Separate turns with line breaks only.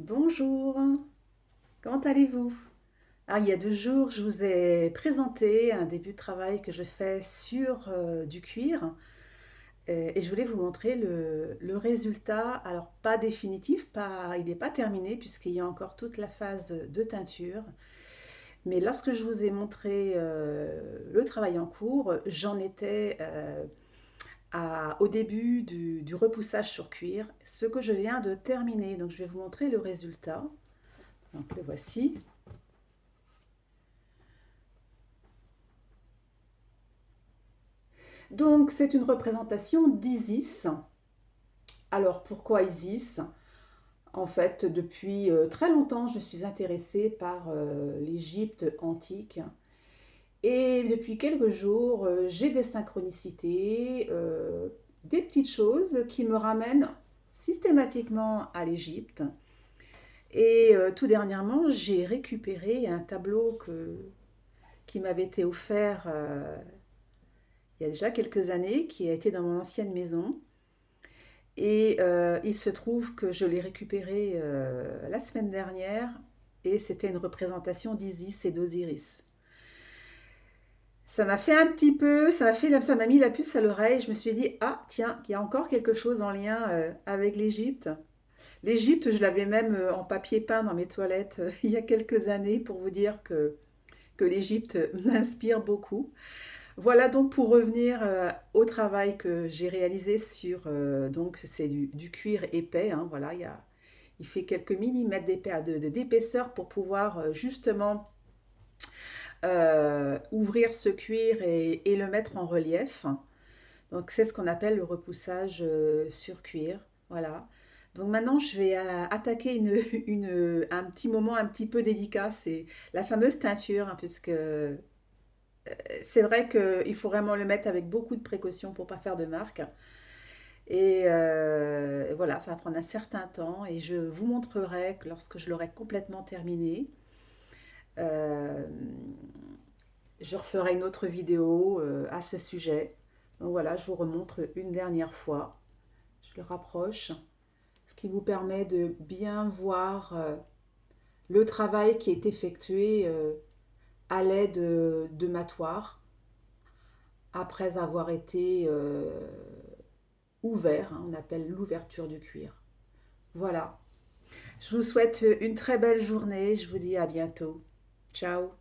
Bonjour, comment allez-vous? Alors, il y a 2 jours, je vous ai présenté un début de travail que je fais sur du cuir et je voulais vous montrer le résultat. Alors, pas définitif, il n'est pas terminé puisqu'il y a encore toute la phase de teinture. Mais lorsque je vous ai montré le travail en cours, j'en étais au début du repoussage sur cuir, ce que je viens de terminer. Donc, je vais vous montrer le résultat. Donc, le voici. Donc, c'est une représentation d'Isis. Alors, pourquoi Isis? En fait, depuis très longtemps, je suis intéressée par l'Égypte antique. Et depuis quelques jours, j'ai des synchronicités, des petites choses qui me ramènent systématiquement à l'Égypte. Et tout dernièrement, j'ai récupéré un tableau qui m'avait été offert il y a déjà quelques années, qui a été dans mon ancienne maison. Et il se trouve que je l'ai récupéré la semaine dernière et c'était une représentation d'Isis et d'Osiris. Ça m'a fait un petit peu, ça m'a mis la puce à l'oreille. Je me suis dit, ah tiens, il y a encore quelque chose en lien avec l'Égypte. L'Égypte, je l'avais même en papier peint dans mes toilettes il y a quelques années pour vous dire que l'Égypte m'inspire beaucoup. Voilà donc pour revenir au travail que j'ai réalisé sur, donc c'est du cuir épais, hein, voilà, il fait quelques millimètres d'épaisseur pour pouvoir justement ouvrir ce cuir et le mettre en relief. Donc c'est ce qu'on appelle le repoussage sur cuir, voilà. Donc maintenant je vais attaquer un petit moment un petit peu délicat, c'est la fameuse teinture, hein, puisque c'est vrai qu'il faut vraiment le mettre avec beaucoup de précautions pour ne pas faire de marque. Et voilà, ça va prendre un certain temps et je vous montrerai que lorsque je l'aurai complètement terminé, euh, je referai une autre vidéo à ce sujet. Donc voilà, je vous remontre une dernière fois. Je le rapproche, ce qui vous permet de bien voir le travail qui est effectué à l'aide de matoirs après avoir été ouvert, hein, on appelle l'ouverture du cuir. Voilà. Je vous souhaite une très belle journée. Je vous dis à bientôt. Ciao.